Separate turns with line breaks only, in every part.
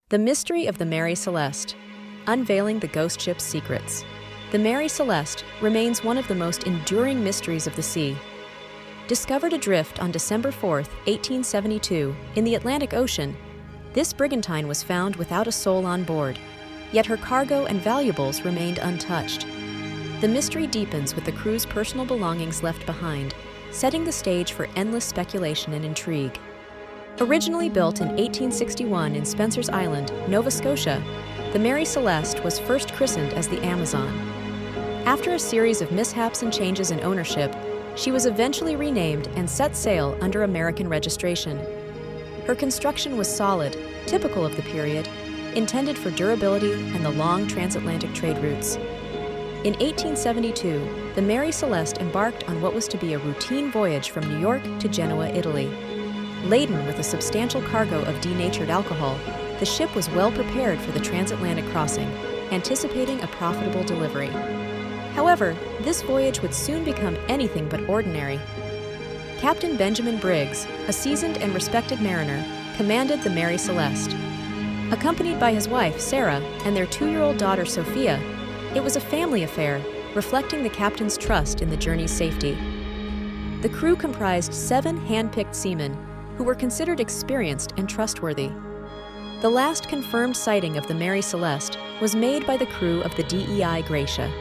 The Mystery of the Mary Celeste, Unveiling the Ghost Ship's Secrets. The Mary Celeste remains one of the most enduring mysteries of the sea. Discovered adrift on December 4, 1872, in the Atlantic Ocean, this brigantine was found without a soul on board, yet her cargo and valuables remained untouched. The mystery deepens with the crew's personal belongings left behind, setting the stage for endless speculation and intrigue. Originally built in 1861 in Spencer's Island, Nova Scotia, the Mary Celeste was first christened as the Amazon. After a series of mishaps and changes in ownership, she was eventually renamed and set sail under American registration. Her construction was solid, typical of the period, intended for durability and the long transatlantic trade routes. In 1872, the Mary Celeste embarked on what was to be a routine voyage from New York to Genoa, Italy. Laden with a substantial cargo of denatured alcohol, the ship was well prepared for the transatlantic crossing, anticipating a profitable delivery. However, this voyage would soon become anything but ordinary. Captain Benjamin Briggs, a seasoned and respected mariner, commanded the Mary Celeste. Accompanied by his wife, Sarah, and their 2-year-old daughter, Sophia, it was a family affair, reflecting the captain's trust in the journey's safety. The crew comprised 7 hand-picked seamen, who were considered experienced and trustworthy. The last confirmed sighting of the Mary Celeste was made by the crew of the DEI Gracia,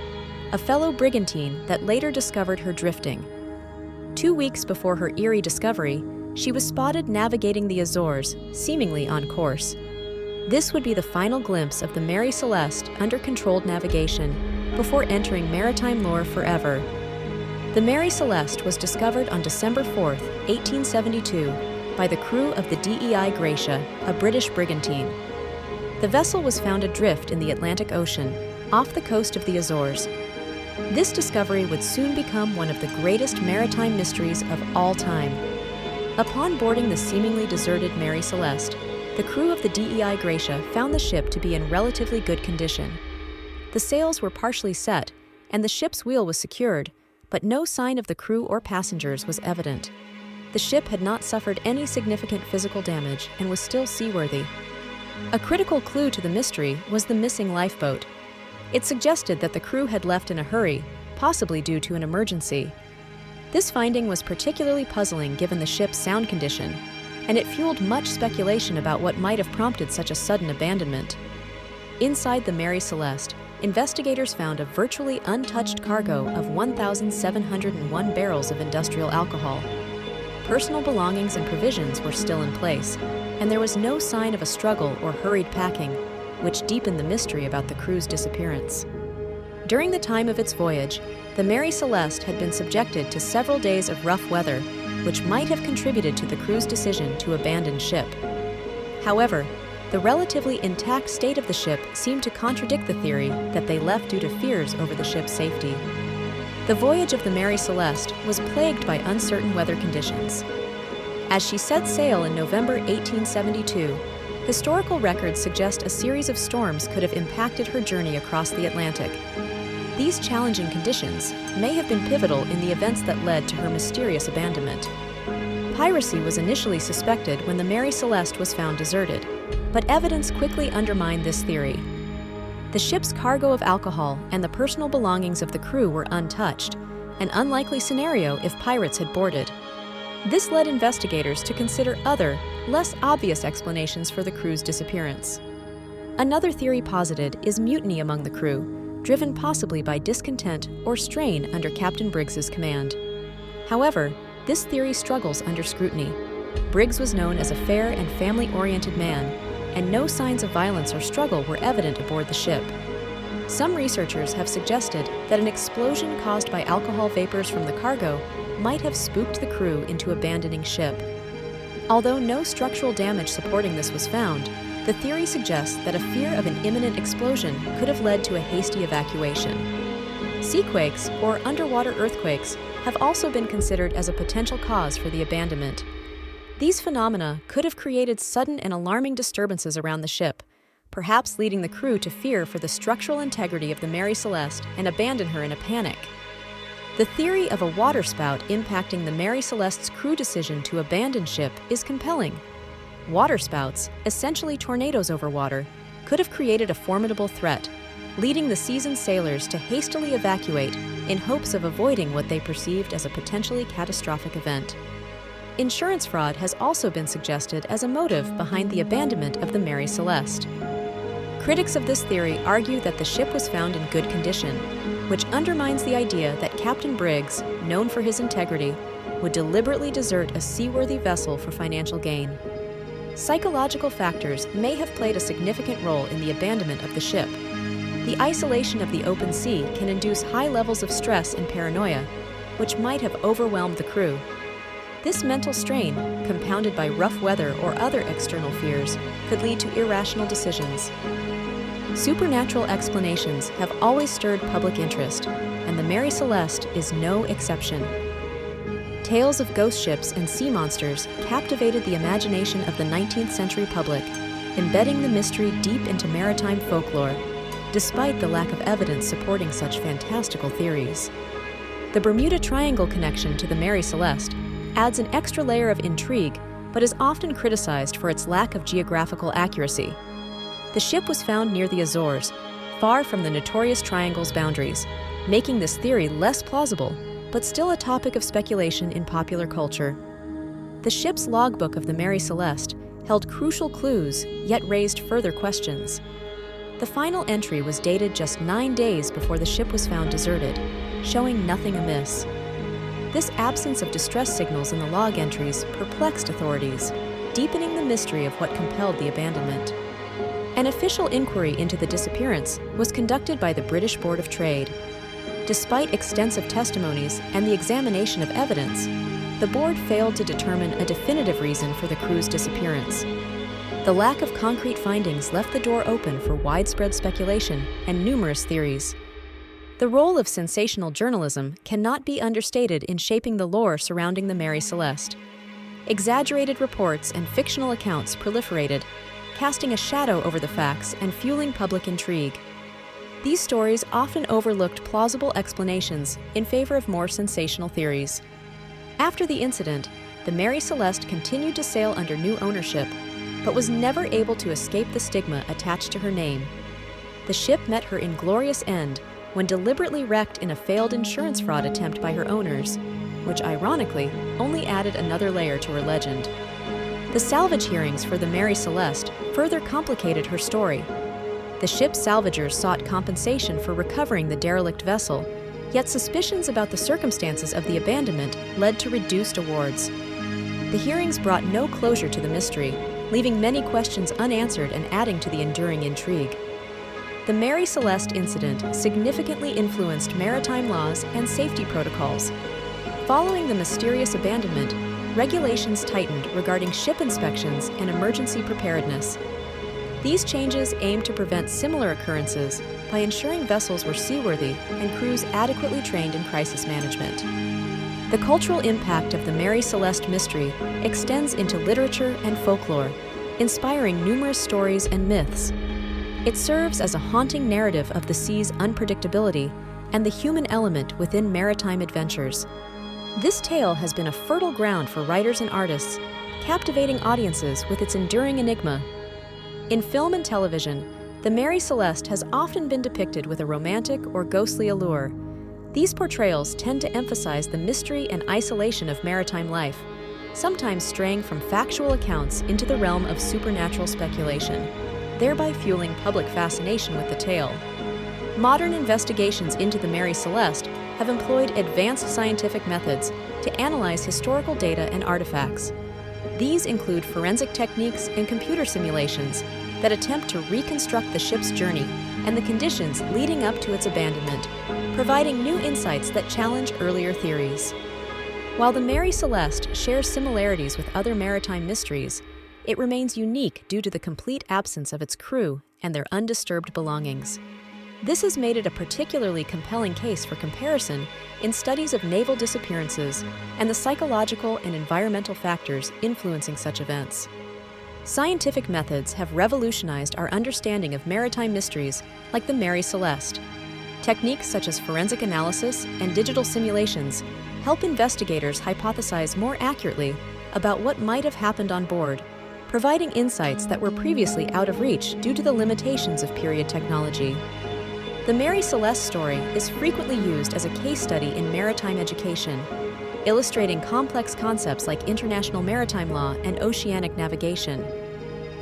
a fellow brigantine that later discovered her drifting. 2 weeks before her eerie discovery, she was spotted navigating the Azores, seemingly on course. This would be the final glimpse of the Mary Celeste under controlled navigation before entering maritime lore forever. The Mary Celeste was discovered on December 4, 1872, by the crew of the DEI Gracia, a British brigantine. The vessel was found adrift in the Atlantic Ocean, off the coast of the Azores. This discovery would soon become one of the greatest maritime mysteries of all time. Upon boarding the seemingly deserted Mary Celeste, the crew of the DEI Gracia found the ship to be in relatively good condition. The sails were partially set, and the ship's wheel was secured, but no sign of the crew or passengers was evident. The ship had not suffered any significant physical damage and was still seaworthy. A critical clue to the mystery was the missing lifeboat. It suggested that the crew had left in a hurry, possibly due to an emergency. This finding was particularly puzzling given the ship's sound condition, and it fueled much speculation about what might have prompted such a sudden abandonment. Inside the Mary Celeste, investigators found a virtually untouched cargo of 1,701 barrels of industrial alcohol. Personal belongings and provisions were still in place, and there was no sign of a struggle or hurried packing, which deepened the mystery about the crew's disappearance. During the time of its voyage, the Mary Celeste had been subjected to several days of rough weather, which might have contributed to the crew's decision to abandon ship. However, the relatively intact state of the ship seemed to contradict the theory that they left due to fears over the ship's safety. The voyage of the Mary Celeste was plagued by uncertain weather conditions. As she set sail in November 1872, historical records suggest a series of storms could have impacted her journey across the Atlantic. These challenging conditions may have been pivotal in the events that led to her mysterious abandonment. Piracy was initially suspected when the Mary Celeste was found deserted, but evidence quickly undermined this theory. The ship's cargo of alcohol and the personal belongings of the crew were untouched, an unlikely scenario if pirates had boarded. This led investigators to consider other, less obvious explanations for the crew's disappearance. Another theory posited is mutiny among the crew, driven possibly by discontent or strain under Captain Briggs's command. However, this theory struggles under scrutiny. Briggs was known as a fair and family-oriented man, and no signs of violence or struggle were evident aboard the ship. Some researchers have suggested that an explosion caused by alcohol vapors from the cargo might have spooked the crew into abandoning ship. Although no structural damage supporting this was found, the theory suggests that a fear of an imminent explosion could have led to a hasty evacuation. Seaquakes, or underwater earthquakes, have also been considered as a potential cause for the abandonment. These phenomena could have created sudden and alarming disturbances around the ship, perhaps leading the crew to fear for the structural integrity of the Mary Celeste and abandon her in a panic. The theory of a waterspout impacting the Mary Celeste's crew decision to abandon ship is compelling. Waterspouts, essentially tornadoes over water, could have created a formidable threat, leading the seasoned sailors to hastily evacuate in hopes of avoiding what they perceived as a potentially catastrophic event. Insurance fraud has also been suggested as a motive behind the abandonment of the Mary Celeste. Critics of this theory argue that the ship was found in good condition, which undermines the idea that Captain Briggs, known for his integrity, would deliberately desert a seaworthy vessel for financial gain. Psychological factors may have played a significant role in the abandonment of the ship. The isolation of the open sea can induce high levels of stress and paranoia, which might have overwhelmed the crew. This mental strain, compounded by rough weather or other external fears, could lead to irrational decisions. Supernatural explanations have always stirred public interest, and the Mary Celeste is no exception. Tales of ghost ships and sea monsters captivated the imagination of the 19th century public, embedding the mystery deep into maritime folklore, despite the lack of evidence supporting such fantastical theories. The Bermuda Triangle connection to the Mary Celeste adds an extra layer of intrigue, but is often criticized for its lack of geographical accuracy. The ship was found near the Azores, far from the notorious triangle's boundaries, making this theory less plausible, but still a topic of speculation in popular culture. The ship's logbook of the Mary Celeste held crucial clues, yet raised further questions. The final entry was dated just 9 days before the ship was found deserted, showing nothing amiss. This absence of distress signals in the log entries perplexed authorities, deepening the mystery of what compelled the abandonment. An official inquiry into the disappearance was conducted by the British Board of Trade. Despite extensive testimonies and the examination of evidence, the board failed to determine a definitive reason for the crew's disappearance. The lack of concrete findings left the door open for widespread speculation and numerous theories. The role of sensational journalism cannot be understated in shaping the lore surrounding the Mary Celeste. Exaggerated reports and fictional accounts proliferated, casting a shadow over the facts and fueling public intrigue. These stories often overlooked plausible explanations in favor of more sensational theories. After the incident, the Mary Celeste continued to sail under new ownership, but was never able to escape the stigma attached to her name. The ship met her inglorious end when deliberately wrecked in a failed insurance fraud attempt by her owners, which ironically only added another layer to her legend. The salvage hearings for the Mary Celeste further complicated her story. The ship's salvagers sought compensation for recovering the derelict vessel, yet suspicions about the circumstances of the abandonment led to reduced awards. The hearings brought no closure to the mystery, leaving many questions unanswered and adding to the enduring intrigue. The Mary Celeste incident significantly influenced maritime laws and safety protocols. Following the mysterious abandonment, regulations tightened regarding ship inspections and emergency preparedness. These changes aimed to prevent similar occurrences by ensuring vessels were seaworthy and crews adequately trained in crisis management. The cultural impact of the Mary Celeste mystery extends into literature and folklore, inspiring numerous stories and myths. It serves as a haunting narrative of the sea's unpredictability and the human element within maritime adventures. This tale has been a fertile ground for writers and artists, captivating audiences with its enduring enigma. In film and television, the Mary Celeste has often been depicted with a romantic or ghostly allure. These portrayals tend to emphasize the mystery and isolation of maritime life, sometimes straying from factual accounts into the realm of supernatural speculation, thereby fueling public fascination with the tale. Modern investigations into the Mary Celeste have employed advanced scientific methods to analyze historical data and artifacts. These include forensic techniques and computer simulations that attempt to reconstruct the ship's journey and the conditions leading up to its abandonment, providing new insights that challenge earlier theories. While the Mary Celeste shares similarities with other maritime mysteries, it remains unique due to the complete absence of its crew and their undisturbed belongings. This has made it a particularly compelling case for comparison in studies of naval disappearances and the psychological and environmental factors influencing such events. Scientific methods have revolutionized our understanding of maritime mysteries like the Mary Celeste. Techniques such as forensic analysis and digital simulations help investigators hypothesize more accurately about what might have happened on board, providing insights that were previously out of reach due to the limitations of period technology. The Mary Celeste story is frequently used as a case study in maritime education, illustrating complex concepts like international maritime law and oceanic navigation.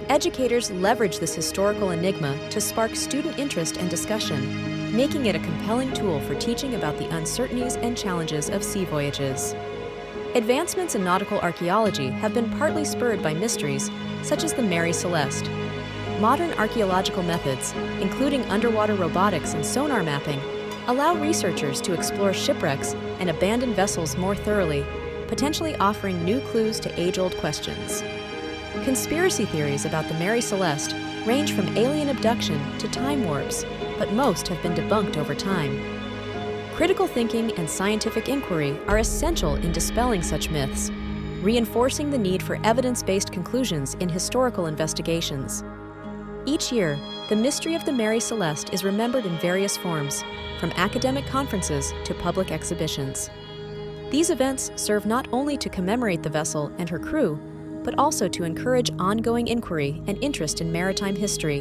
Educators leverage this historical enigma to spark student interest and discussion, making it a compelling tool for teaching about the uncertainties and challenges of sea voyages. Advancements in nautical archaeology have been partly spurred by mysteries such as the Mary Celeste. Modern archaeological methods, including underwater robotics and sonar mapping, allow researchers to explore shipwrecks and abandoned vessels more thoroughly, potentially offering new clues to age-old questions. Conspiracy theories about the Mary Celeste range from alien abduction to time warps, but most have been debunked over time. Critical thinking and scientific inquiry are essential in dispelling such myths, reinforcing the need for evidence-based conclusions in historical investigations. Each year, the mystery of the Mary Celeste is remembered in various forms, from academic conferences to public exhibitions. These events serve not only to commemorate the vessel and her crew, but also to encourage ongoing inquiry and interest in maritime history.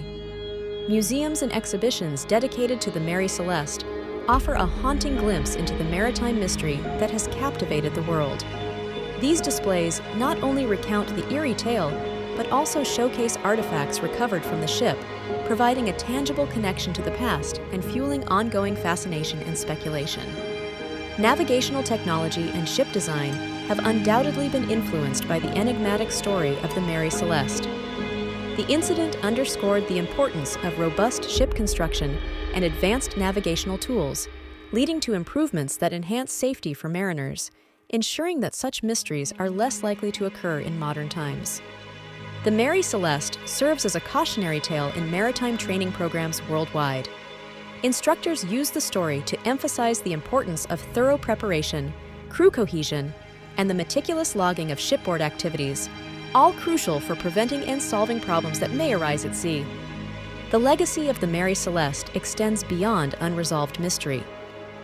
Museums and exhibitions dedicated to the Mary Celeste offer a haunting glimpse into the maritime mystery that has captivated the world. These displays not only recount the eerie tale, but also showcase artifacts recovered from the ship, providing a tangible connection to the past and fueling ongoing fascination and speculation. Navigational technology and ship design have undoubtedly been influenced by the enigmatic story of the Mary Celeste. The incident underscored the importance of robust ship construction and advanced navigational tools, leading to improvements that enhance safety for mariners, ensuring that such mysteries are less likely to occur in modern times. The Mary Celeste serves as a cautionary tale in maritime training programs worldwide. Instructors use the story to emphasize the importance of thorough preparation, crew cohesion, and the meticulous logging of shipboard activities, all crucial for preventing and solving problems that may arise at sea. The legacy of the Mary Celeste extends beyond unresolved mystery.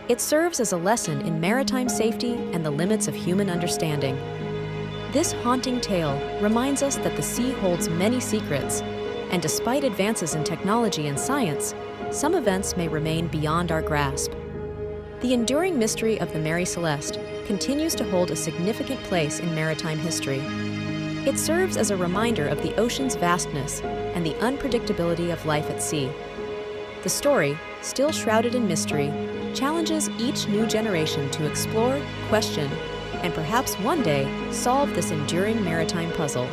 It serves as a lesson in maritime safety and the limits of human understanding. This haunting tale reminds us that the sea holds many secrets, and despite advances in technology and science, some events may remain beyond our grasp. The enduring mystery of the Mary Celeste continues to hold a significant place in maritime history. It serves as a reminder of the ocean's vastness and the unpredictability of life at sea. The story, still shrouded in mystery, challenges each new generation to explore, question, and perhaps one day solve this enduring maritime puzzle.